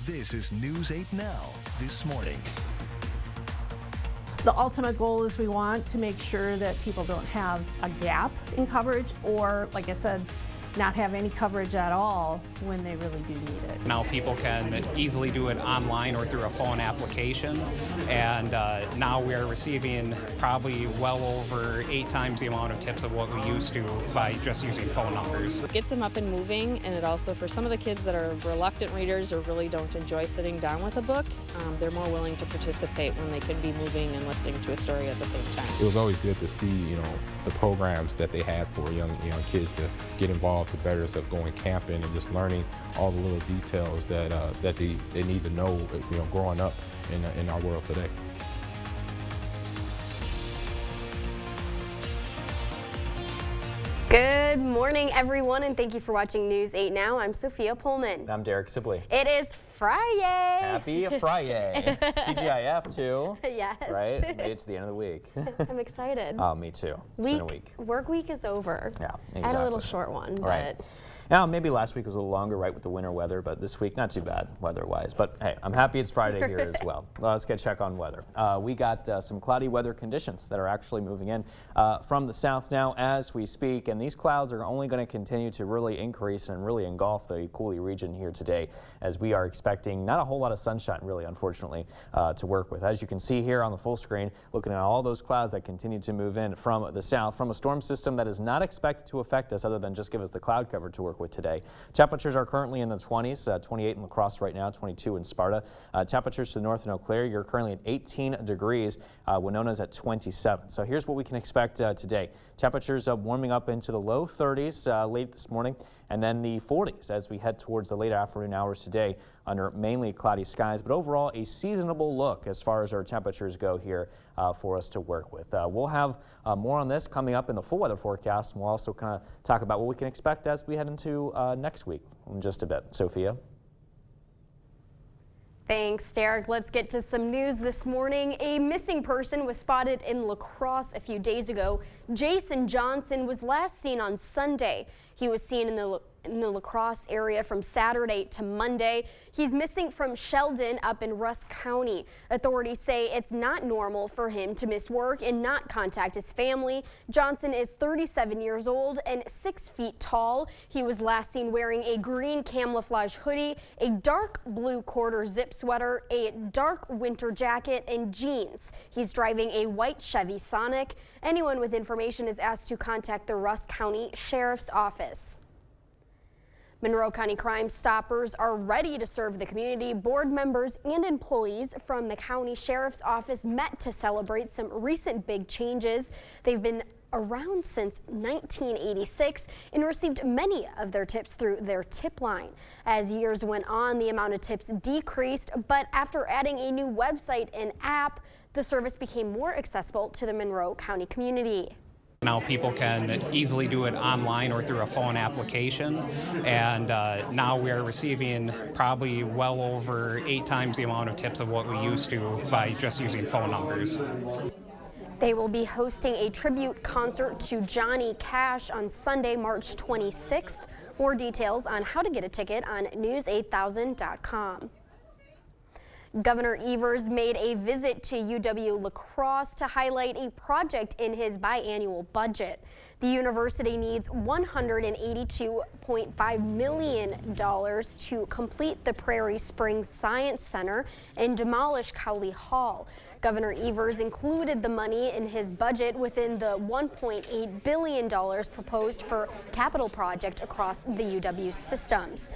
This is News 8 Now, this morning. The ultimate goal is we want to make sure that people don't have a gap in coverage or, like I said, not have any coverage at all when they really do need it. Now people can easily do it online or through a phone application, and now we're receiving probably well over 8 times the amount of tips of what we used to by just using phone numbers. It gets them up and moving, and it also, for some of the kids that are reluctant readers or really don't enjoy sitting down with a book, they're more willing to participate when they can be moving and listening to a story at the same time. It was always good to see, the programs that they had for young kids to get involved, to better themselves, going camping and just learning all the little details that they need to know, growing up in our world today. Good morning, everyone, and thank you for watching News 8 Now. I'm Sophia Pullman. And I'm Derek Sibley. It is Friday. Happy Friday. TGIF too. Yes. Right? Made it to the end of the week. I'm excited. Oh, me too. It's been a week. Work week is over. Yeah, exactly. I had a little short one, right. but... Now, maybe last week was a little longer, right, with the winter weather, but this week, not too bad weather-wise. But hey, I'm happy it's Friday here as well. Let's get a check on weather. We got some cloudy weather conditions that are actually moving in from the south now as we speak, and these clouds are only going to continue to really increase and really engulf the Coulee region here today, as we are expecting not a whole lot of sunshine, really, unfortunately, to work with. As you can see here on the full screen, looking at all those clouds that continue to move in from the south, from a storm system that is not expected to affect us other than just give us the cloud cover to work with today. Temperatures are currently in the 20s, 28 in La Crosse right now, 22 in Sparta. Temperatures to the north in Eau Claire, you're currently at 18 degrees. Winona's at 27. So here's what we can expect today. Temperatures warming up into the low 30s late this morning, and then the 40s as we head towards the late afternoon hours today under mainly cloudy skies, but overall a seasonable look as far as our temperatures go here for us to work with. We'll have more on this coming up in the full weather forecast, and we'll also kind of talk about what we can expect as we head into next week in just a bit. Sophia? Thanks, Derek. Let's get to some news this morning. A missing person was spotted in La Crosse a few days ago. Jason Johnson was last seen on Sunday. He was seen in the La Crosse area from Saturday to Monday. He's missing from Sheldon up in Rusk County. Authorities say it's not normal for him to miss work and not contact his family. Johnson is 37 years old and 6 feet tall. He was last seen wearing a green camouflage hoodie, a dark blue quarter zip sweater, a dark winter jacket, and jeans. He's driving a white Chevy Sonic. Anyone with information is asked to contact the Rusk County Sheriff's Office. Monroe County Crime Stoppers are ready to serve the community. Board members and employees from the county sheriff's office met to celebrate some recent big changes. They've been around since 1986 and received many of their tips through their tip line. As years went on, the amount of tips decreased, but after adding a new website and app, the service became more accessible to the Monroe County community. Now people can easily do it online or through a phone application, and now we're receiving probably well over 8 times the amount of tips of what we used to by just using phone numbers. They will be hosting a tribute concert to Johnny Cash on Sunday, March 26th. More details on how to get a ticket on news8000.com. Governor Evers made a visit to UW-La Crosse to highlight a project in his biannual budget. The university needs $182.5 million to complete the Prairie Springs Science Center and demolish Cowley Hall. Governor Evers included the money in his budget within the $1.8 billion proposed for capital project across the UW systems.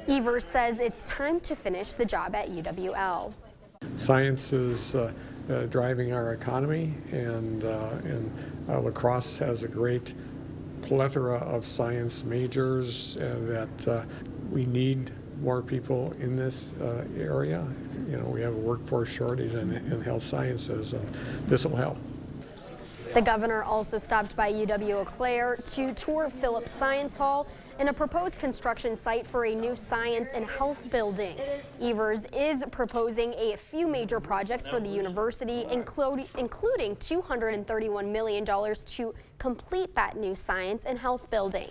Evers says it's time to finish the job at UWL. Science is driving our economy, and La Crosse has a great plethora of science majors that we need more people in this area. We have a workforce shortage in health sciences, and this will help. The governor also stopped by UW-Eau Claire to tour Phillips Science Hall and a proposed construction site for a new science and health building. Evers is proposing a few major projects for the university, including $231 million to complete that new science and health building.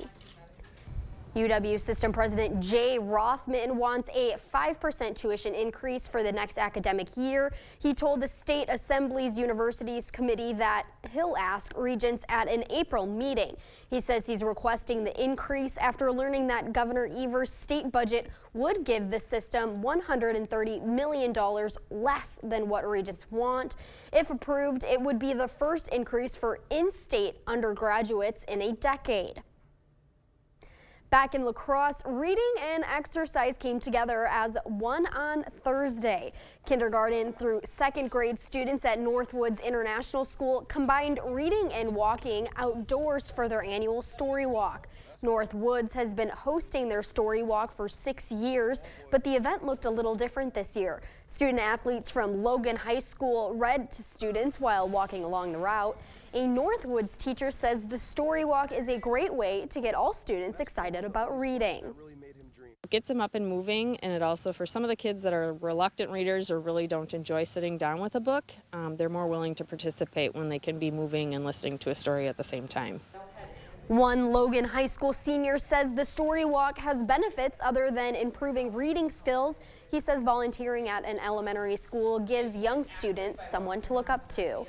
UW System President Jay Rothman wants a 5% tuition increase for the next academic year. He told the State Assembly's Universities Committee that he'll ask regents at an April meeting. He says he's requesting the increase after learning that Governor Evers' state budget would give the system $130 million less than what regents want. If approved, it would be the first increase for in-state undergraduates in a decade. Back in La Crosse, reading and exercise came together as one on Thursday. Kindergarten through second grade students at Northwoods International School combined reading and walking outdoors for their annual Story Walk. Northwoods has been hosting their Story Walk for 6 years, but the event looked a little different this year. Student athletes from Logan High School read to students while walking along the route. A Northwoods teacher says the Story Walk is a great way to get all students excited about reading. It gets them up and moving, and it also, for some of the kids that are reluctant readers or really don't enjoy sitting down with a book, they're more willing to participate when they can be moving and listening to a story at the same time. One Logan High School senior says the Story Walk has benefits other than improving reading skills. He says volunteering at an elementary school gives young students someone to look up to.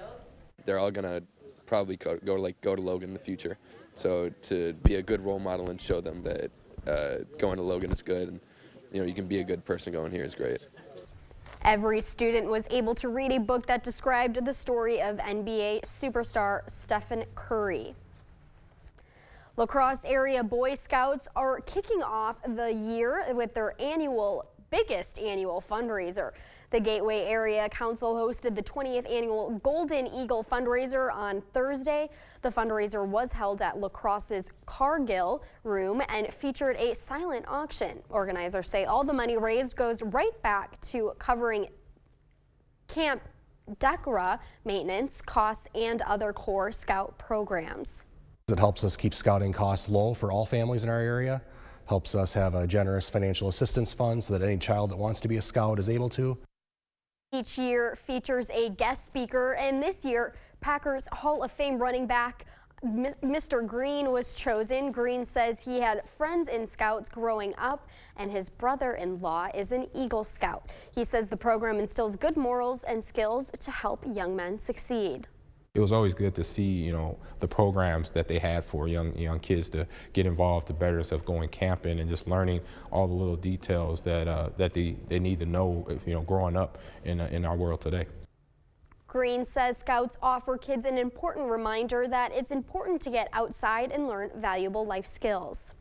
They're all going to probably go to Logan in the future. So to be a good role model and show them that going to Logan is good, and you can be a good person going here is great. Every student was able to read a book that described the story of NBA superstar Stephen Curry. La Crosse area Boy Scouts are kicking off the year with their biggest annual fundraiser. The Gateway Area Council hosted the 20th annual Golden Eagle fundraiser on Thursday. The fundraiser was held at La Crosse's Cargill Room and featured a silent auction. Organizers say all the money raised goes right back to covering Camp Dekra maintenance costs and other core Scout programs. It helps us keep scouting costs low for all families in our area, helps us have a generous financial assistance fund so that any child that wants to be a scout is able to. Each year features a guest speaker, and this year Packers Hall of Fame running back Mr. Green was chosen. Green says he had friends in Scouts growing up, and his brother-in-law is an Eagle Scout. He says the program instills good morals and skills to help young men succeed. It was always good to see, the programs that they had for young kids to get involved, to better themselves, going camping and just learning all the little details that they need to know, growing up in our world today. Green says Scouts offer kids an important reminder that it's important to get outside and learn valuable life skills.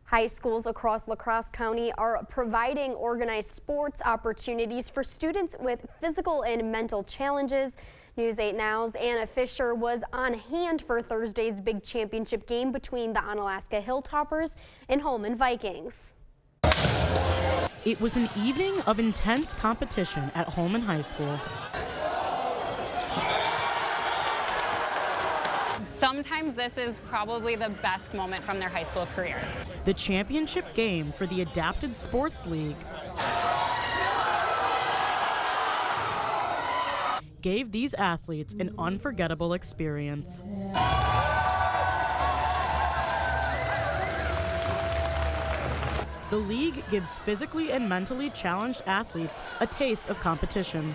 High schools across La Crosse County are providing organized sports opportunities for students with physical and mental challenges. News 8 Now's Anna Fisher was on hand for Thursday's big championship game between the Onalaska Hilltoppers and Holman Vikings. It was an evening of intense competition at Holman High School. Sometimes this is probably the best moment from their high school career. The championship game for the Adapted Sports League gave these athletes an unforgettable experience. The league gives physically and mentally challenged athletes a taste of competition.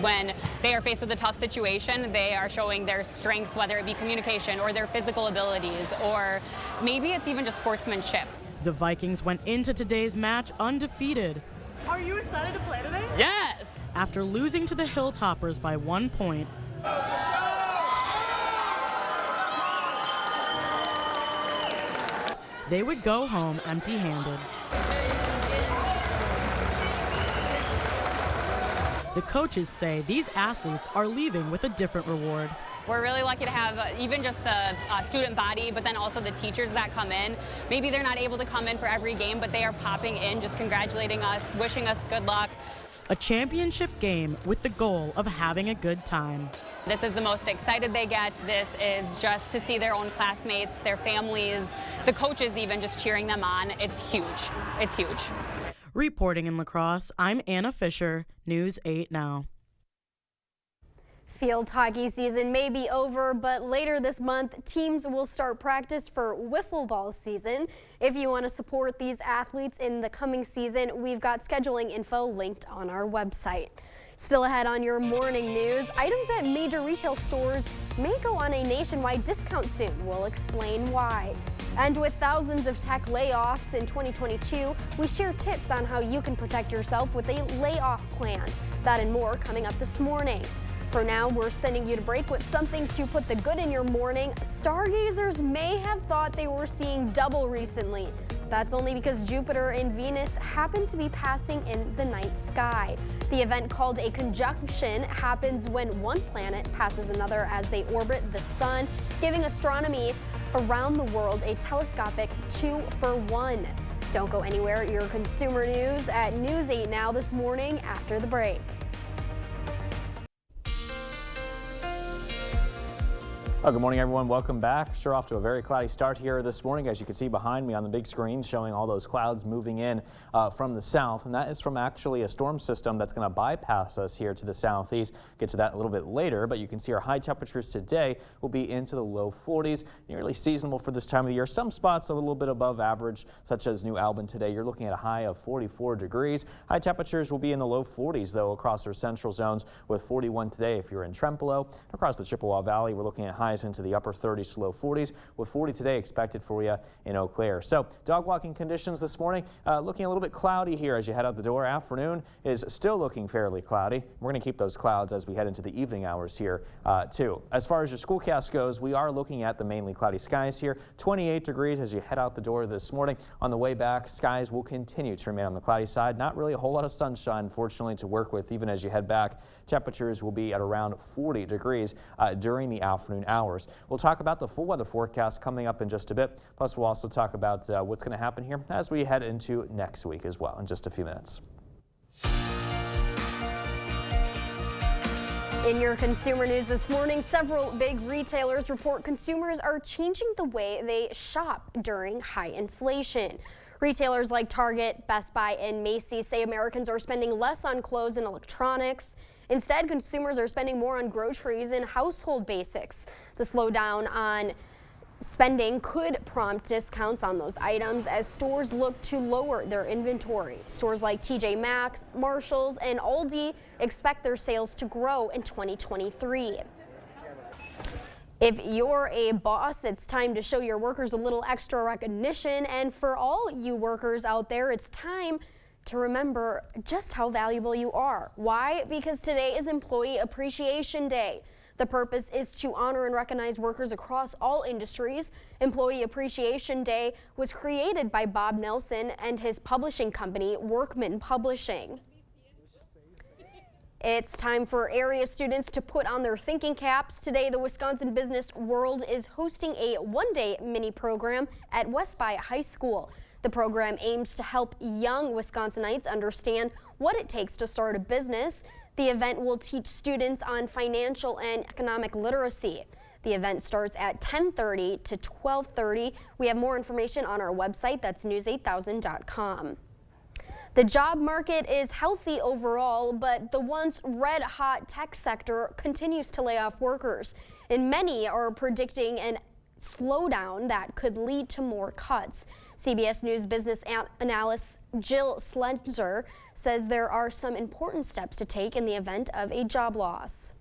When they are faced with a tough situation, they are showing their strengths, whether it be communication or their physical abilities, or maybe it's even just sportsmanship. The Vikings went into today's match undefeated. Are you excited to play today? Yes! After losing to the Hilltoppers by 1 point, they would go home empty-handed. The coaches say these athletes are leaving with a different reward. We're really lucky to have even just the student body, but then also the teachers that come in. Maybe they're not able to come in for every game, but they are popping in, just congratulating us, wishing us good luck. A championship game with the goal of having a good time. This is the most excited they get. This is just to see their own classmates, their families, the coaches even just cheering them on. It's huge. It's huge. Reporting in La Crosse, I'm Anna Fisher, News 8 Now. Field hockey season may be over, but later this month, teams will start practice for wiffle ball season. If you want to support these athletes in the coming season, we've got scheduling info linked on our website. Still ahead on your morning news, items at major retail stores may go on a nationwide discount soon. We'll explain why. And with thousands of tech layoffs in 2022, we share tips on how you can protect yourself with a layoff plan. That and more coming up this morning. For now, we're sending you to break with something to put the good in your morning. Stargazers may have thought they were seeing double recently. That's only because Jupiter and Venus happen to be passing in the night sky. The event, called a conjunction, happens when one planet passes another as they orbit the sun, giving astronomy around the world a telescopic 2-for-1. Don't go anywhere. Your consumer news at News 8 Now this morning after the break. Oh, good morning, everyone. Welcome back. Sure, off to a very cloudy start here this morning. As you can see behind me on the big screen, showing all those clouds moving in from the south, and that is from actually a storm system that's going to bypass us here to the southeast. Get to that a little bit later, but you can see our high temperatures today will be into the low 40s, nearly seasonable for this time of the year. Some spots a little bit above average, such as New Albin today. You're looking at a high of 44 degrees. High temperatures will be in the low 40s, though, across our central zones, with 41 today if you're in Trempealeau. Across the Chippewa Valley, we're looking at highs into the upper 30s to low 40s, with 40 today expected for you in Eau Claire. So dog walking conditions this morning, looking a little bit cloudy here as you head out the door. Afternoon is still looking fairly cloudy. We're going to keep those clouds as we head into the evening hours here too. As far as your schoolcast goes, we are looking at the mainly cloudy skies here. 28 degrees as you head out the door this morning. On the way back, skies will continue to remain on the cloudy side. Not really a whole lot of sunshine, unfortunately, to work with even as you head back. Temperatures will be at around 40 degrees during the afternoon hours. We'll talk about the full weather forecast coming up in just a bit. Plus, we'll also talk about what's going to happen here as we head into next week as well in just a few minutes. In your consumer news this morning, several big retailers report consumers are changing the way they shop during high inflation. Retailers like Target, Best Buy, and Macy's say Americans are spending less on clothes and electronics. Instead, consumers are spending more on groceries and household basics. The slowdown on spending could prompt discounts on those items as stores look to lower their inventory. Stores like TJ Maxx, Marshalls, and Aldi expect their sales to grow in 2023. If you're a boss, it's time to show your workers a little extra recognition. And for all you workers out there, it's time to remember just how valuable you are. Why? Because today is Employee Appreciation Day. The purpose is to honor and recognize workers across all industries. Employee Appreciation Day was created by Bob Nelson and his publishing company, Workman Publishing. It's time for area students to put on their thinking caps. Today, the Wisconsin Business World is hosting a one-day mini program at Westby High School. The program aims to help young Wisconsinites understand what it takes to start a business. The event will teach students on financial and economic literacy. The event starts at 10:30 to 12:30. We have more information on our website. That's news8000.com. The job market is healthy overall, but the once red-hot tech sector continues to lay off workers, and many are predicting an slowdown that could lead to more cuts. CBS News business analyst Jill Sledger says there are some important steps to take in the event of a job loss.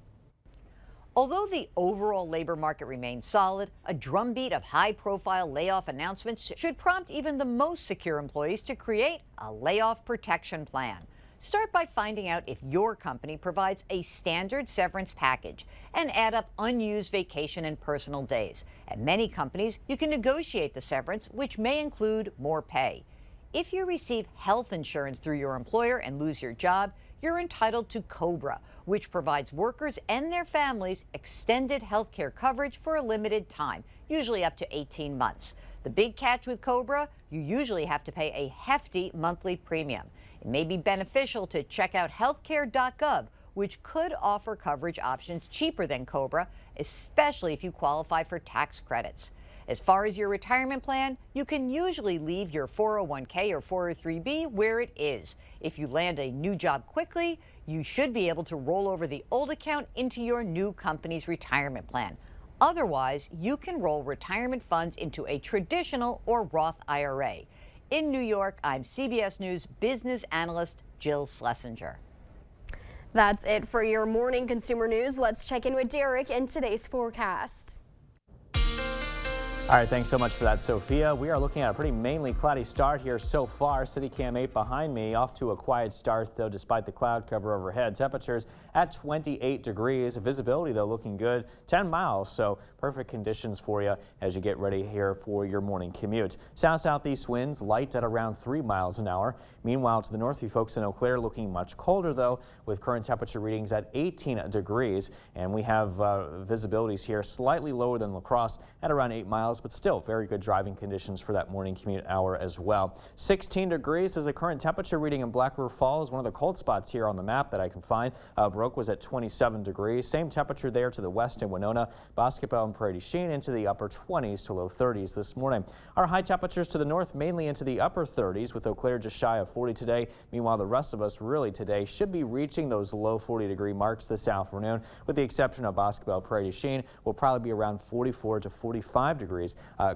Although the overall labor market remains solid, a drumbeat of high-profile layoff announcements should prompt even the most secure employees to create a layoff protection plan. Start by finding out if your company provides a standard severance package and add up unused vacation and personal days. At many companies, you can negotiate the severance, which may include more pay. If you receive health insurance through your employer and lose your job, you're entitled to COBRA, which provides workers and their families extended health care coverage for a limited time, usually up to 18 months. The big catch with COBRA, you usually have to pay a hefty monthly premium. It may be beneficial to check out healthcare.gov, which could offer coverage options cheaper than COBRA, especially if you qualify for tax credits. As far as your retirement plan, you can usually leave your 401k or 403b where it is. If you land a new job quickly, you should be able to roll over the old account into your new company's retirement plan. Otherwise, you can roll retirement funds into a traditional or Roth IRA. In New York, I'm CBS News business analyst Jill Schlesinger. That's it for your morning consumer news. Let's check in with Derek and today's forecast. All right, thanks so much for that, Sophia. We are looking at a pretty mainly cloudy start here so far. City Cam 8 behind me, off to a quiet start, though, despite the cloud cover overhead. Temperatures at 28 degrees. Visibility, though, looking good, 10 miles, so perfect conditions for you as you get ready here for your morning commute. South-southeast winds light at around 3 miles an hour. Meanwhile, to the north, you folks in Eau Claire looking much colder, though, with current temperature readings at 18 degrees. And we have visibilities here slightly lower than La Crosse at around 8 miles, but still very good driving conditions for that morning commute hour as well. 16 degrees is the current temperature reading in Black River Falls, one of the cold spots here on the map that I can find. Broke was at 27 degrees. Same temperature there to the west in Winona, Basketball and Prairie du Chien into the upper 20s to low 30s this morning. Our high temperatures to the north mainly into the upper 30s, with Eau Claire just shy of 40 today. Meanwhile, the rest of us really today should be reaching those low 40-degree marks this afternoon, with the exception of Basketball Prairie du Chien. Will probably be around 44 to 45 degrees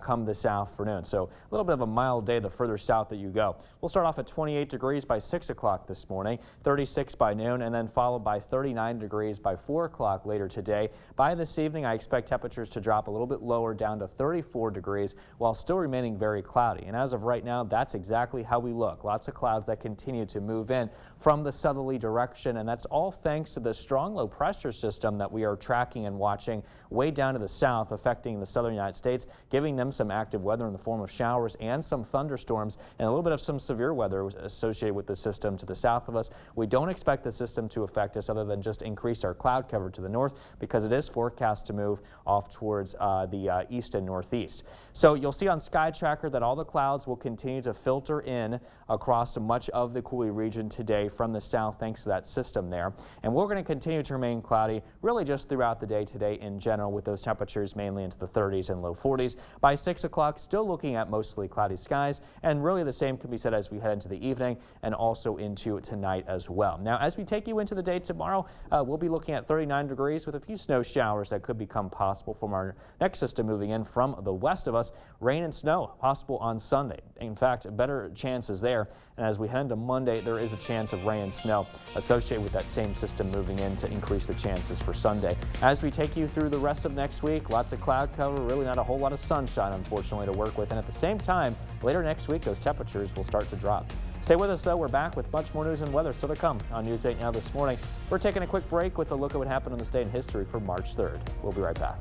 come this afternoon. So a little bit of a mild day the further south that you go. We'll start off at 28 degrees by 6 o'clock this morning, 36 by noon, and then followed by 39 degrees by 4 o'clock later today. By this evening, I expect temperatures to drop a little bit lower down to 34 degrees while still remaining very cloudy. And as of right now, that's exactly how we look. Lots of clouds that continue to move in from the southerly direction, and that's all thanks to the strong low pressure system that we are tracking and watching way down to the south, affecting the southern United States, giving them some active weather in the form of showers and some thunderstorms, and a little bit of some severe weather associated with the system to the south of us. We don't expect the system to affect us other than just increase our cloud cover to the north, because it is forecast to move off towards the east and northeast. So you'll see on Sky Tracker that all the clouds will continue to filter in across much of the Coulee region today from the south, thanks to that system there. And we're going to continue to remain cloudy really just throughout the day today in general, with those temperatures mainly into the 30s and low 40s. By 6 o'clock, still looking at mostly cloudy skies, and really the same can be said as we head into the evening and also into tonight as well. Now, as we take you into the day tomorrow, we'll be looking at 39 degrees with a few snow showers that could become possible from our next system moving in from the west of us. Rain and snow possible on Sunday. In fact, better chances there. And as we head into Monday, there is a chance of rain and snow associated with that same system moving in to increase the chances for Sunday. As we take you through the rest of next week, lots of cloud cover, really not a whole lot of sunshine, unfortunately, to work with. And at the same time, later next week, those temperatures will start to drop. Stay with us, though. We're back with much more news and weather still to come on News 8 Now this morning. We're taking a quick break with a look at what happened in this day in history for March 3rd. We'll be right back.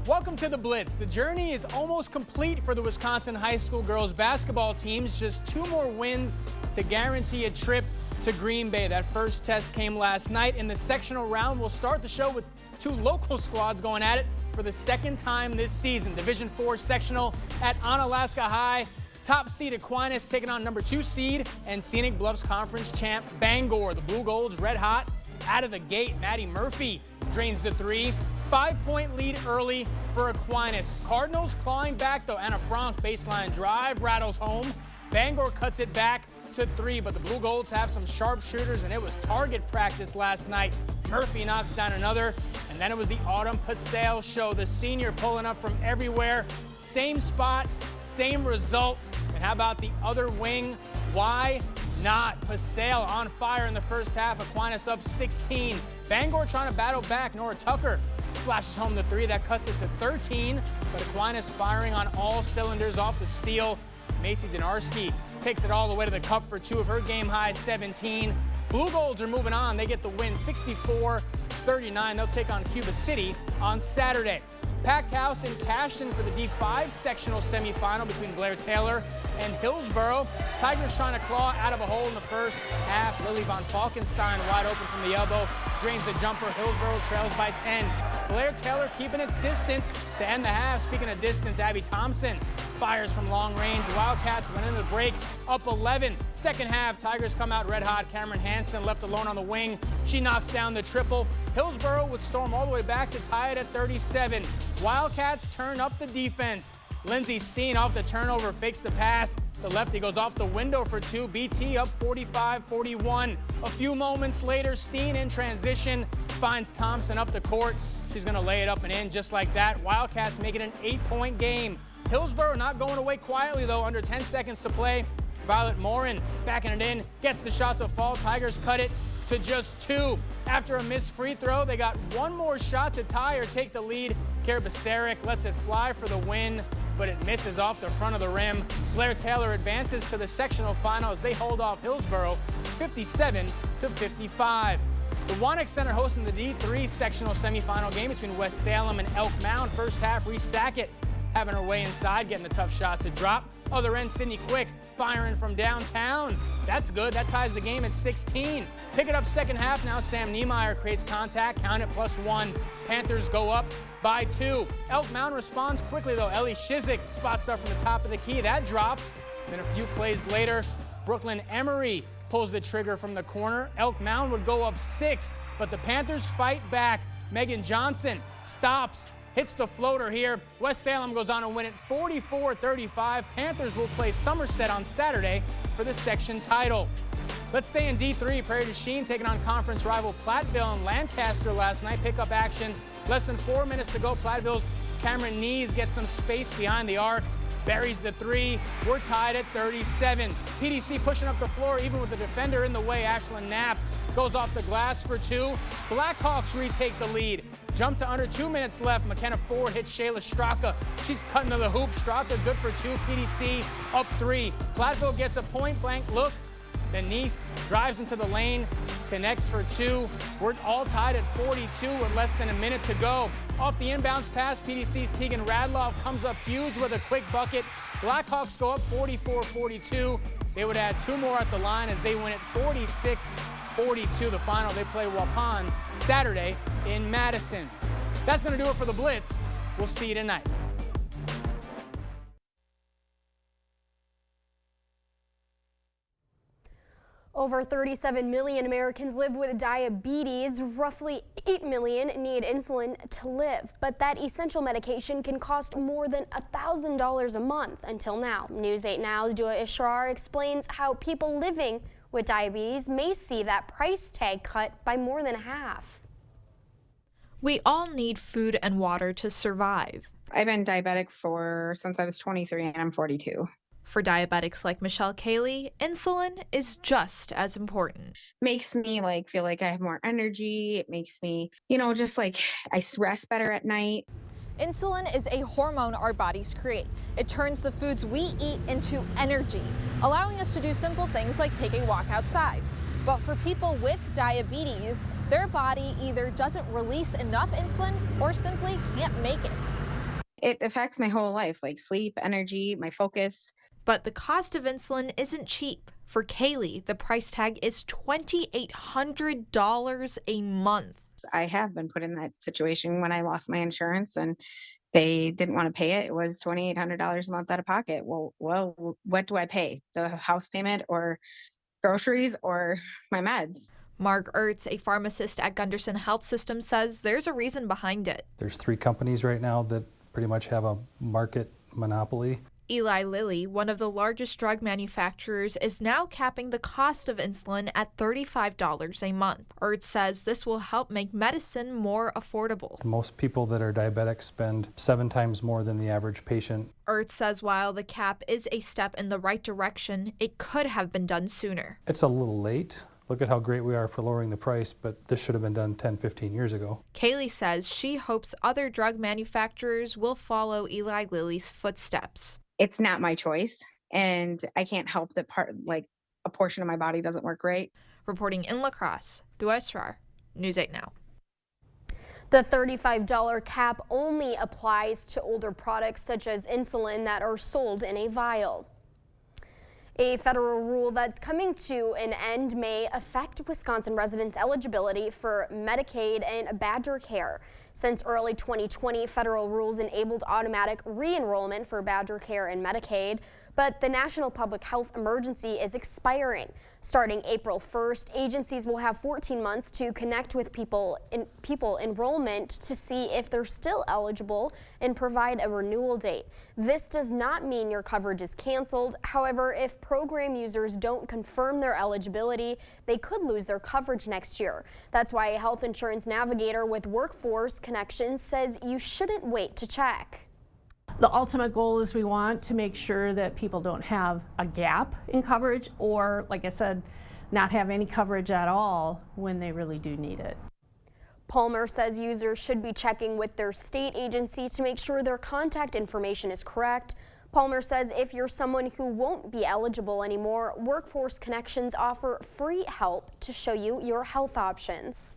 Welcome to the Blitz. The journey is almost complete for the Wisconsin high school girls basketball teams. Just 2 more wins to guarantee a trip to Green Bay. That first test came last night. In the sectional round, we'll start the show with 2 local squads going at it for the second time this season. Division 4 sectional at Onalaska High. Top seed Aquinas taking on number 2 seed and Scenic Bluffs Conference champ Bangor. The Blue Golds red hot out of the gate. Maddie Murphy drains the 3. 5-point lead early for Aquinas. Cardinals clawing back, though. Anna Frank baseline drive rattles home. Bangor cuts it back to 3, but the Blue Golds have some sharpshooters, and it was target practice last night. Murphy knocks down another, and then it was the Autumn Pasale show. The senior pulling up from everywhere. Same spot, same result. And how about the other wing? Why not? Pasale on fire in the first half. Aquinas up 16. Bangor trying to battle back. Nora Tucker splashes home the 3. That cuts it to 13. But Aquinas firing on all cylinders off the steal. Macy Donarski takes it all the way to the cup for 2 of her game-high 17. Blue Golds are moving on. They get the win 64-39. They'll take on Cuba City on Saturday. Packed house in Cashton for the D5 sectional semifinal between Blair Taylor and Hillsborough. Tigers trying to claw out of a hole in the first half. Lily Von Falkenstein wide open from the elbow. Drains the jumper. Hillsborough trails by 10. Blair Taylor keeping its distance to end the half. Speaking of distance, Abby Thompson fires from long range. Wildcats went into the break up 11. Second half, Tigers come out red hot. Cameron Hansen left alone on the wing. She knocks down the triple. Hillsborough would storm all the way back to tie it at 37. Wildcats turn up the defense. Lindsey Steen off the turnover, fakes the pass. The lefty goes off the window for two. BT up 45-41. A few moments later, Steen in transition finds Thompson up the court. She's going to lay it up and in just like that. Wildcats make it an 8-point game. Hillsborough not going away quietly, though, under 10 seconds to play. Violet Morin backing it in, gets the shot to fall. Tigers cut it to just 2. After a missed free throw, they got one more shot to tie or take the lead. Kara Basaric lets it fly for the win, but it misses off the front of the rim. Blair Taylor advances to the sectional final as they hold off Hillsborough 57-55. The Wanex Center hosting the D3 sectional semifinal game between West Salem and Elk Mound. First half, Reese Sackett having her way inside, getting the tough shot to drop. Other end, Sydney Quick firing from downtown. That's good. That ties the game at 16. Pick it up second half now. Sam Niemeyer creates contact. Count it +1. Panthers go up by 2. Elk Mound responds quickly, though. Ellie Shizik spots up from the top of the key. That drops. Then a few plays later, Brooklyn Emery pulls the trigger from the corner. Elk Mound would go up 6, but the Panthers fight back. Megan Johnson stops, hits the floater here. West Salem goes on to win it 44-35. Panthers will play Somerset on Saturday for the section title. Let's stay in D3. Prairie du Chien taking on conference rival Platteville and Lancaster last night. Pick up action. Less than 4 minutes to go. Platteville's Cameron Nees gets some space behind the arc. Buries the 3. We're tied at 37. PDC pushing up the floor even with the defender in the way. Ashlyn Knapp goes off the glass for 2. Blackhawks retake the lead. Jump to under 2 minutes left. McKenna Ford hits Shayla Straka. She's cutting to the hoop. Straka good for 2. PDC up 3. Platteville gets a point-blank look. Then Neese drives into the lane, connects for 2. We're all tied at 42 with less than a minute to go. Off the inbounds pass, PDC's Tegan Radloff comes up huge with a quick bucket. Blackhawks go up 44-42. They would add 2 more at the line as they win it 46-42. The final, they play Waupun Saturday in Madison. That's going to do it for the Blitz. We'll see you tonight. Over 37 million Americans live with diabetes. Roughly 8 million need insulin to live, but that essential medication can cost more than $1,000 a month until now. News 8 Now's Dua Ishrar explains how people living with diabetes may see that price tag cut by more than half. We all need food and water to survive. I've been diabetic since I was 23 and I'm 42. For diabetics like Michelle Cayley, insulin is just as important. Makes me feel like I have more energy. It makes me, just I rest better at night. Insulin is a hormone our bodies create. It turns the foods we eat into energy, allowing us to do simple things like take a walk outside. But for people with diabetes, their body either doesn't release enough insulin or simply can't make it. It affects my whole life, like sleep, energy, my focus. But the cost of insulin isn't cheap. For Kaylee, the price tag is $2,800 a month. I have been put in that situation when I lost my insurance and they didn't want to pay it. It was $2,800 a month out of pocket. Well, what do I pay? The house payment or groceries or my meds? Marg Ertz, a pharmacist at Gunderson Health System, says there's a reason behind it. There's 3 companies right now that pretty much have a market monopoly. Eli Lilly, one of the largest drug manufacturers, is now capping the cost of insulin at $35 a month. Ertz says this will help make medicine more affordable. Most people that are diabetic spend 7 times more than the average patient. Ertz says while the cap is a step in the right direction, it could have been done sooner. It's a little late. Look at how great we are for lowering the price, but this should have been done 10, 15 years ago. Kaylee says she hopes other drug manufacturers will follow Eli Lilly's footsteps. It's not my choice, and I can't help that a portion of my body doesn't work right. Reporting in La Crosse, Dua Ishrar, News 8 Now. The $35 cap only applies to older products such as insulin that are sold in a vial. A federal rule that's coming to an end may affect Wisconsin residents' eligibility for Medicaid and Badger Care. Since early 2020, federal rules enabled automatic re-enrollment for Badger Care and Medicaid, but the national public health emergency is expiring. Starting April 1st, agencies will have 14 months to connect with people enrollment to see if they're still eligible and provide a renewal date. This does not mean your coverage is canceled. However, if program users don't confirm their eligibility, they could lose their coverage next year. That's why a health insurance navigator with Workforce Connections says you shouldn't wait to check. The ultimate goal is we want to make sure that people don't have a gap in coverage or, like I said, not have any coverage at all when they really do need it. Palmer says users should be checking with their state agency to make sure their contact information is correct. Palmer says if you're someone who won't be eligible anymore, Workforce Connections offer free help to show you your health options.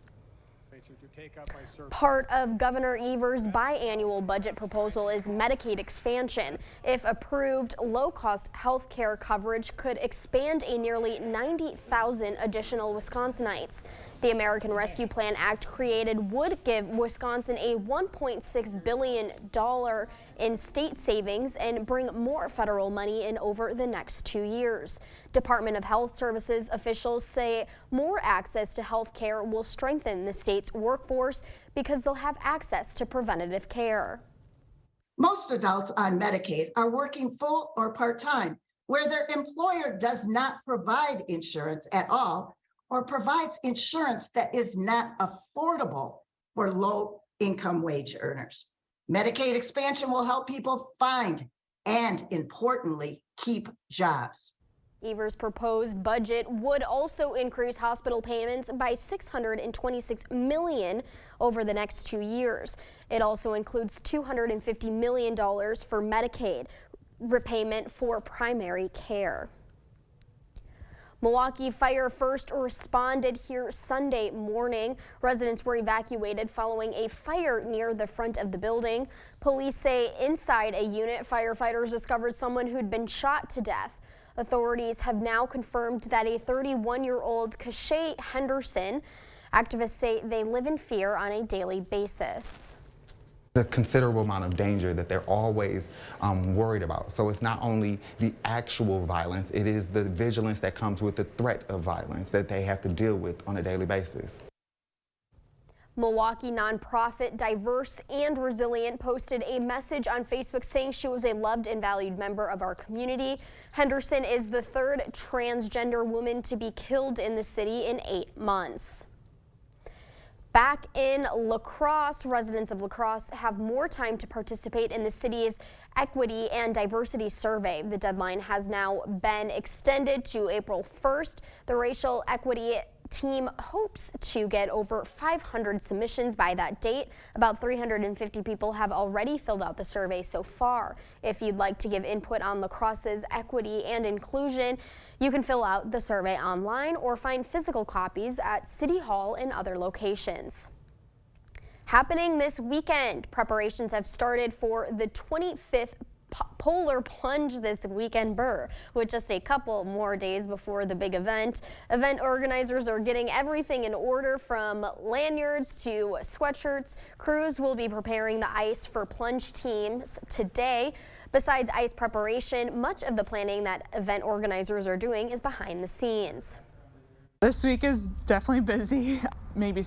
Part of Governor Evers' biannual budget proposal is Medicaid expansion. If approved, low-cost health care coverage could expand a nearly 90,000 additional Wisconsinites. The American Rescue Plan Act created would give Wisconsin a $1.6 billion in state savings and bring more federal money in over the next 2 years. Department of Health Services officials say more access to health care will strengthen the state's workforce because they'll have access to preventative care. Most adults on Medicaid are working full or part-time, where their employer does not provide insurance at all or provides insurance that is not affordable for low-income wage earners. Medicaid expansion will help people find and, importantly, keep jobs. Evers' proposed budget would also increase hospital payments by $626 million over the next 2 years. It also includes $250 million for Medicaid repayment for primary care. Milwaukee Fire first responded here Sunday morning. Residents were evacuated following a fire near the front of the building. Police say inside a unit, firefighters discovered someone who'd been shot to death. Authorities have now confirmed that a 31-year-old Kashay Henderson. Activists say they live in fear on a daily basis. A considerable amount of danger that they're always worried about. So it's not only the actual violence, it is the vigilance that comes with the threat of violence that they have to deal with on a daily basis. Milwaukee nonprofit Diverse and Resilient posted a message on Facebook saying she was a loved and valued member of our community. Henderson is the third transgender woman to be killed in the city in 8 months. Back in La Crosse, residents of La Crosse have more time to participate in the city's Equity and Diversity Survey. The deadline has now been extended to April 1st. The racial equity team hopes to get over 500 submissions by that date. About 350 people have already filled out the survey so far. If you'd like to give input on La Crosse's equity and inclusion, you can fill out the survey online or find physical copies at City Hall and other locations. Happening this weekend, preparations have started for the 25th Polar Plunge this weekend, with just a couple more days before the big event. Event organizers are getting everything in order from lanyards to sweatshirts. Crews will be preparing the ice for plunge teams today. Besides ice preparation, much of the planning that event organizers are doing is behind the scenes. This week is definitely busy. Maybe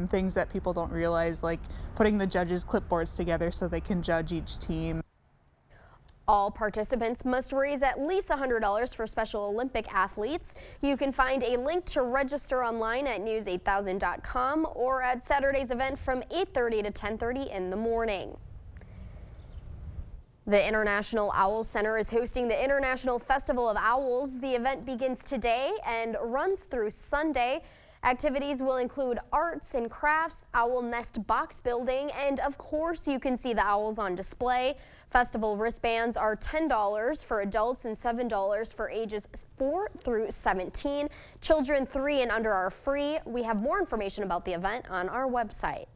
things that people don't realize, like putting the judges' clipboards together so they can judge each team. All participants must raise at least $100 for Special Olympic athletes. You can find a link to register online at news8000.com or at Saturday's event from 8:30 to 10:30 in the morning. The International Owl Center is hosting the International Festival of Owls. The event begins today and runs through Sunday. Activities will include arts and crafts, owl nest box building, and of course you can see the owls on display. Festival wristbands are $10 for adults and $7 for ages 4 through 17. Children 3 and under are free. We have more information about the event on our website.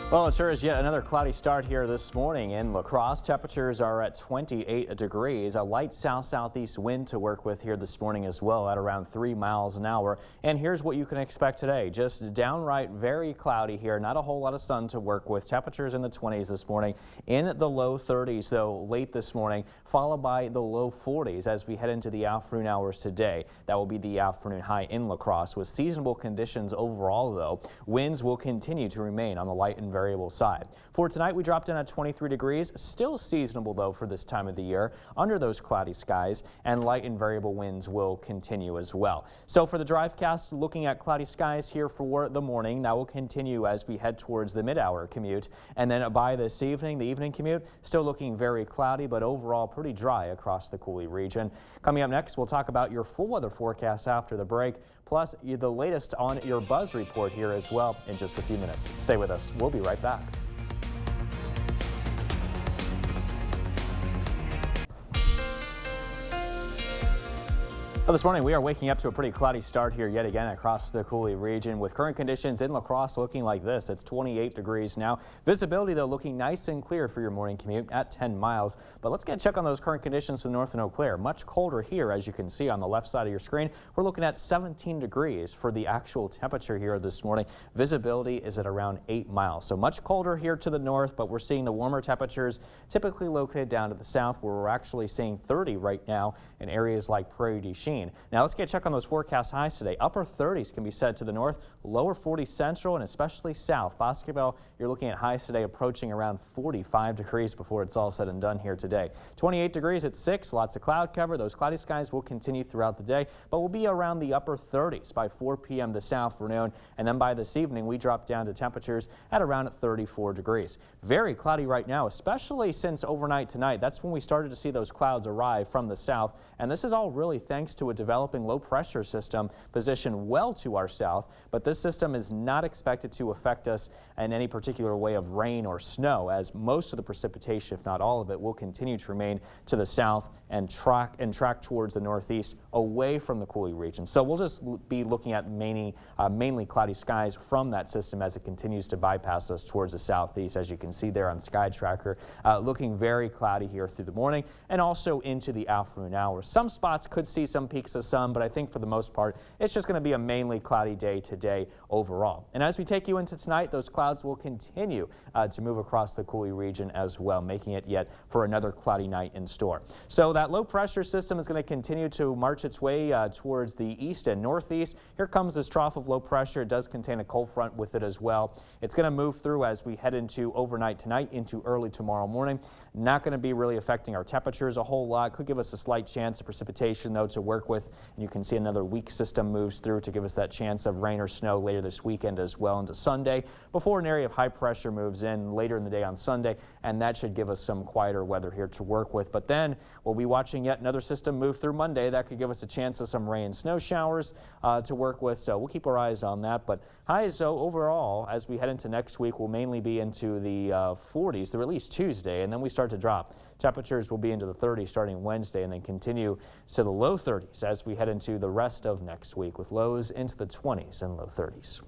Well, it sure is yet another cloudy start here this morning in La Crosse. Temperatures are at 28 degrees. A light south-southeast wind to work with here this morning as well at around 3 miles an hour. And here's what you can expect today. Just downright very cloudy here. Not a whole lot of sun to work with. Temperatures in the 20s this morning. In the low 30s, though, late this morning, followed by the low 40s as we head into the afternoon hours today. That will be the afternoon high in La Crosse with seasonable conditions overall, though. Winds will continue to remain on the light and variable side. For tonight, we dropped in at 23 degrees. Still seasonable, though, for this time of the year under those cloudy skies, and light and variable winds will continue as well. So for the drivecast, looking at cloudy skies here for the morning. That will continue as we head towards the mid-hour commute. And then by this evening, the evening commute, still looking very cloudy, but overall pretty dry across the Coulee region. Coming up next, we'll talk about your full weather forecast after the break, plus the latest on your Buzz report here as well in just a few minutes. Stay with us. We'll be right back. Well, this morning we are waking up to a pretty cloudy start here yet again across the Coulee region with current conditions in La Crosse looking like this. It's 28 degrees now. Visibility, though, looking nice and clear for your morning commute at 10 miles. But let's get a check on those current conditions to the north in Eau Claire. Much colder here, as you can see on the left side of your screen. We're looking at 17 degrees for the actual temperature here this morning. Visibility is at around 8 miles. So much colder here to the north, but we're seeing the warmer temperatures typically located down to the south, where we're actually seeing 30 right now in areas like Prairie du Chien. Now let's get a check on those forecast highs today. Upper 30s can be said to the north, lower 40s central, and especially south. Bosqueville, you're looking at highs today approaching around 45 degrees before it's all said and done here today. 28 degrees at 6, lots of cloud cover. Those cloudy skies will continue throughout the day, but we'll be around the upper 30s by 4 p.m. this afternoon, and then by this evening we drop down to temperatures at around 34 degrees. Very cloudy right now, especially since overnight tonight. That's when we started to see those clouds arrive from the south, and this is all really thanks to a developing low pressure system positioned well to our south, but this system is not expected to affect us in any particular way of rain or snow, as most of the precipitation, if not all of it, will continue to remain to the south and track towards the northeast away from the Coulee region. So we'll just be looking at mainly cloudy skies from that system as it continues to bypass us towards the southeast, as you can see there on Sky Tracker. Looking very cloudy here through the morning and also into the afternoon hours. Some spots could see some peaks of sun, but I think for the most part it's just going to be a mainly cloudy day today overall. And as we take you into tonight, those clouds will continue to move across the Coulee region as well, making it yet for another cloudy night in store. So that low pressure system is going to continue to march its way towards the east and northeast. Here comes this trough of low pressure. It does contain a cold front with it as well. It's going to move through as we head into overnight tonight into early tomorrow morning. Not going to be really affecting our temperatures a whole lot. Could give us a slight chance of precipitation, though, to work with. And you can see another weak system moves through to give us that chance of rain or snow later this weekend as well into Sunday, before an area of high pressure moves in later in the day on Sunday, and that should give us some quieter weather here to work with. But then we'll be watching yet another system move through Monday. That could give us a chance of some rain and snow showers to work with, so we'll keep our eyes on that. But highs, so overall, as we head into next week, will mainly be into the 40s through at least Tuesday, and then we start to drop. Temperatures will be into the 30s starting Wednesday and then continue to the low 30s as we head into the rest of next week, with lows into the 20s and low 30s.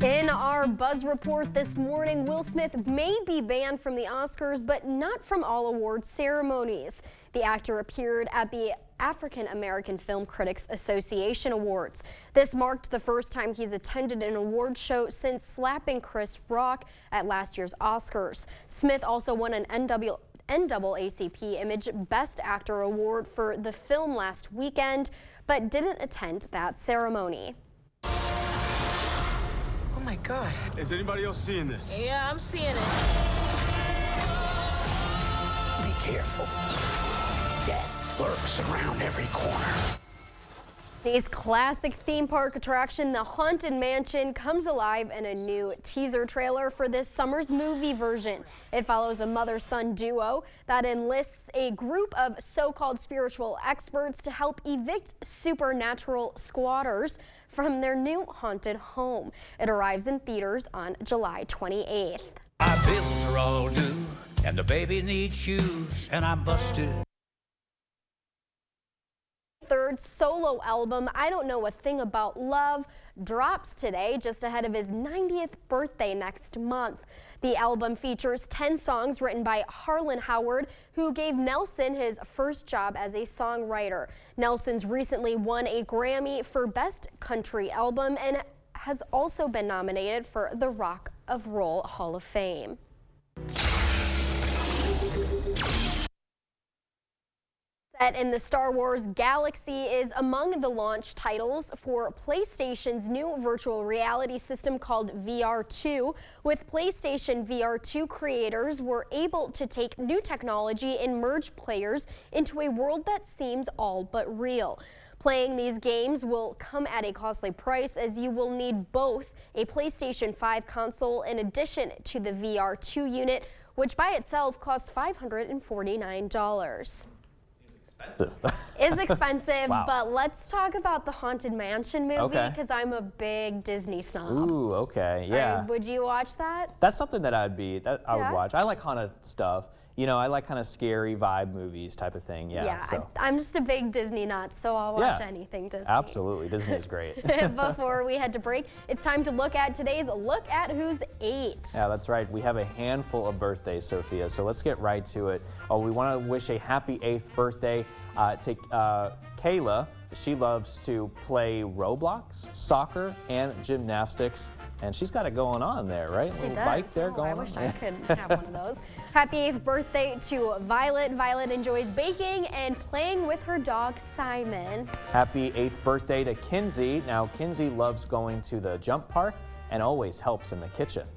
In our Buzz report this morning, Will Smith may be banned from the Oscars, but not from all award ceremonies. The actor appeared at the African American Film Critics Association Awards. This marked the first time he's attended an award show since slapping Chris Rock at last year's Oscars. Smith also won an NAACP Image Best Actor Award for the film last weekend, but didn't attend that ceremony. Oh my God. Is anybody else seeing this? Yeah, I'm seeing it. Be careful. Death lurks around every corner. Disney's classic theme park attraction, the Haunted Mansion, comes alive in a new teaser trailer for this summer's movie version. It follows a mother-son duo that enlists a group of so-called spiritual experts to help evict supernatural squatters from their new haunted home. It arrives in theaters on July 28th. My bills are all due, and the baby needs shoes, and I'm busted. third solo album, I Don't Know a Thing About Love, drops today just ahead of his 90th birthday next month. The album features 10 songs written by Harlan Howard, who gave Nelson his first job as a songwriter. Nelson's recently won a Grammy for Best Country Album and has also been nominated for the Rock of Roll Hall of Fame. Set in the Star Wars galaxy is among the launch titles for PlayStation's new virtual reality system called VR2. With PlayStation VR2, creators were able to take new technology and merge players into a world that seems all but real. Playing these games will come at a costly price, as you will need both a PlayStation 5 console in addition to the VR2 unit, which by itself costs $549. Is expensive, Wow. But let's talk about the Haunted Mansion movie, because I'm a big Disney snob. Ooh, okay, yeah. Would you watch that? That's something that I would Yeah? watch. I like haunted stuff. You know, I like kind of scary vibe movies type of thing. Yeah. So. I'm just a big Disney nut, so I'll watch Yeah, anything Disney. Absolutely, Disney is great. Before we head to break, it's time to look at today's Look at Who's 8. Yeah, that's right. We have a handful of birthdays, Sophia, so let's get right to it. Oh, we want to wish a happy 8th birthday to Kayla. She loves to play Roblox, soccer, and gymnastics. And she's got it going on there, right? She Little does. bike there going I on. wish I could have one of those. Happy 8th birthday to Violet. Violet enjoys baking and playing with her dog, Simon. Happy 8th birthday to Kinsey. Now, Kinsey loves going to the jump park and always helps in the kitchen.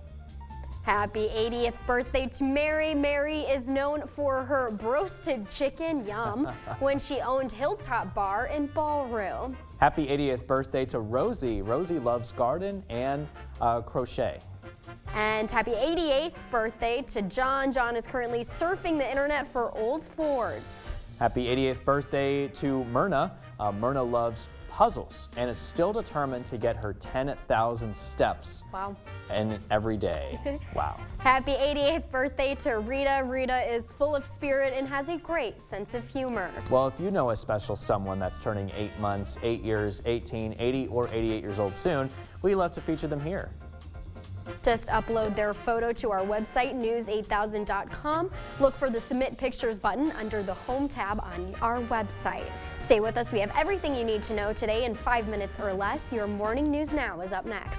Happy 80th birthday to Mary. Mary is known for her broasted chicken, yum, when she owned Hilltop Bar and Ballroom. Happy 80th birthday to Rosie. Rosie loves garden and crochet. And happy 88th birthday to John. John is currently surfing the internet for old Fords. Happy 80th birthday to Myrna. Myrna loves puzzles and is still determined to get her 10,000 steps. Wow. And every day. Wow. Happy 88th birthday to Rita. Rita is full of spirit and has a great sense of humor. Well, if you know a special someone that's turning 8 months, 8 years, 18, 80, or 88 years old soon, we love to feature them here. Just upload their photo to our website, news8000.com. Look for the Submit Pictures button under the Home tab on our website. Stay with us. We have everything you need to know today in 5 minutes or less. Your Morning News Now is up next.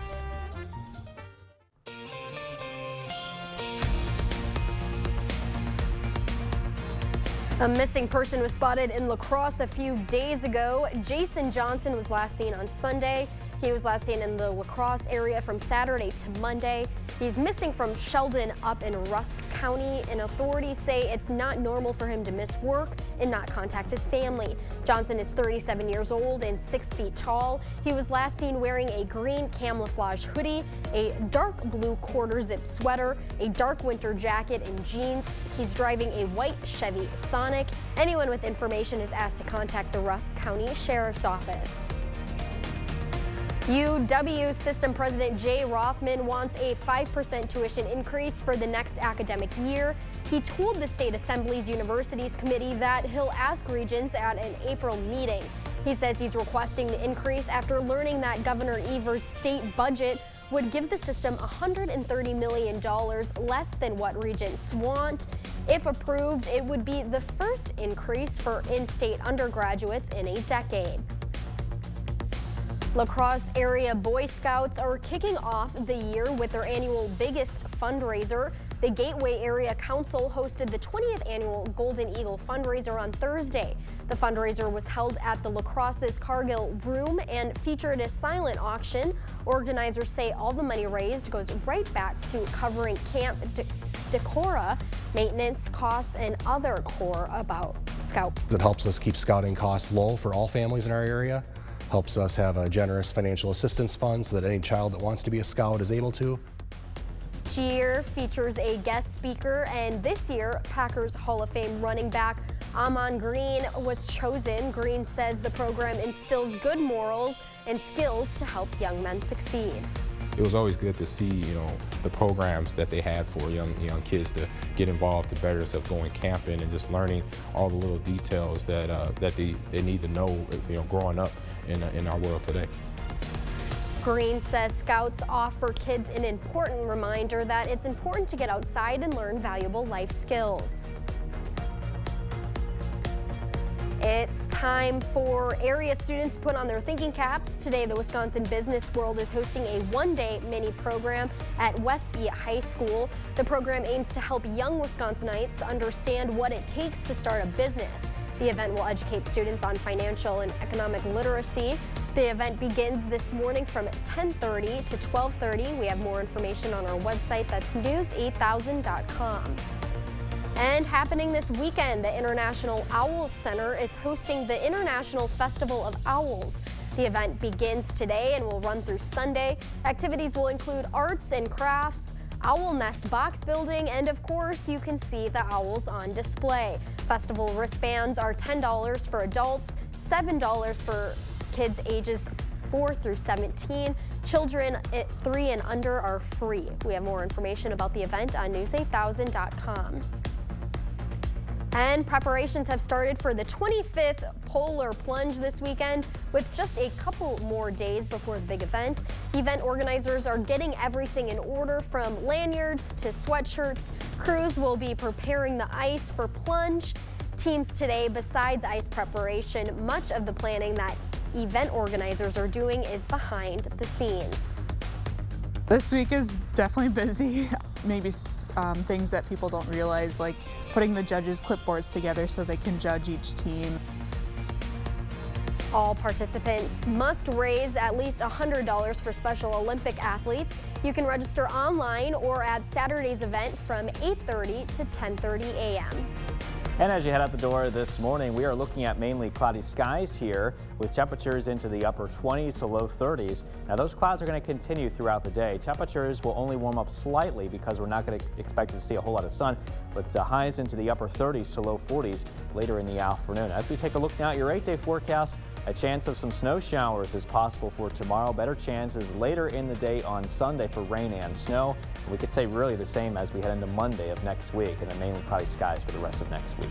A missing person was spotted in La Crosse a few days ago. Jason Johnson was last seen on Sunday. He was last seen in the La Crosse area from Saturday to Monday. He's missing from Sheldon up in Rusk County, and authorities say it's not normal for him to miss work and not contact his family. Johnson is 37 years old and 6 feet tall. He was last seen wearing a green camouflage hoodie, a dark blue quarter zip sweater, a dark winter jacket, and jeans. He's driving a white Chevy Sonic. Anyone with information is asked to contact the Rusk County Sheriff's Office. UW System President Jay Rothman wants a 5% tuition increase for the next academic year. He told the State Assembly's Universities Committee that he'll ask regents at an April meeting. He says he's requesting the increase after learning that Governor Evers' state budget would give the system $130 million less than what regents want. If approved, it would be the first increase for in-state undergraduates in a decade. La Crosse area Boy Scouts are kicking off the year with their annual biggest fundraiser. The Gateway Area Council hosted the 20th annual Golden Eagle fundraiser on Thursday. The fundraiser was held at the La Crosse's Cargill Room and featured a silent auction. Organizers say all the money raised goes right back to covering Camp Decorah, maintenance costs, and other core about Scout. It helps us keep scouting costs low for all families in our area. Helps us have a generous financial assistance fund so that any child that wants to be a scout is able to. Each year features a guest speaker, and this year, Packers Hall of Fame running back Ahman Green was chosen. Green says the program instills good morals and skills to help young men succeed. it was always good to see, the programs that they had for young kids to get involved, to better themselves, going camping and just learning all the little details that they need to know, growing up in our world today. Green says Scouts offer kids an important reminder that it's important to get outside and learn valuable life skills. It's time for area students to put on their thinking caps. Today, the Wisconsin Business World is hosting a one-day mini program at Westby High School. The program aims to help young Wisconsinites understand what it takes to start a business. The event will educate students on financial and economic literacy. The event begins this morning from 10:30 to 12:30. We have more information on our website. That's news8000.com. And happening this weekend, the International Owls Center is hosting the International Festival of Owls. The event begins today and will run through Sunday. Activities will include arts and crafts, owl nest box building, and of course, you can see the owls on display. Festival wristbands are $10 for adults, $7 for kids ages 4 through 17. Children 3 and under are free. We have more information about the event on news8000.com. And preparations have started for the 25th Polar Plunge this weekend, with just a couple more days before the big event. Event organizers are getting everything in order, from lanyards to sweatshirts. Crews will be preparing the ice for plunge. Teams today, besides ice preparation, much of the planning that event organizers are doing is behind the scenes. This week is definitely busy. Maybe things that people don't realize, like putting the judges' clipboards together so they can judge each team. All participants must raise at least $100 for Special Olympic athletes. You can register online or at Saturday's event from 8:30 to 10:30 a.m. And as you head out the door this morning, we are looking at mainly cloudy skies here, with temperatures into the upper 20s to low 30s. Now, those clouds are going to continue throughout the day. Temperatures will only warm up slightly because we're not going to expect to see a whole lot of sun, but highs into the upper 30s to low 40s later in the afternoon. As we take a look now at your 8-day forecast, a chance of some snow showers is possible for tomorrow. Better chances later in the day on Sunday for rain and snow. We could say really the same as we head into Monday of next week, and then mainly cloudy skies for the rest of next week.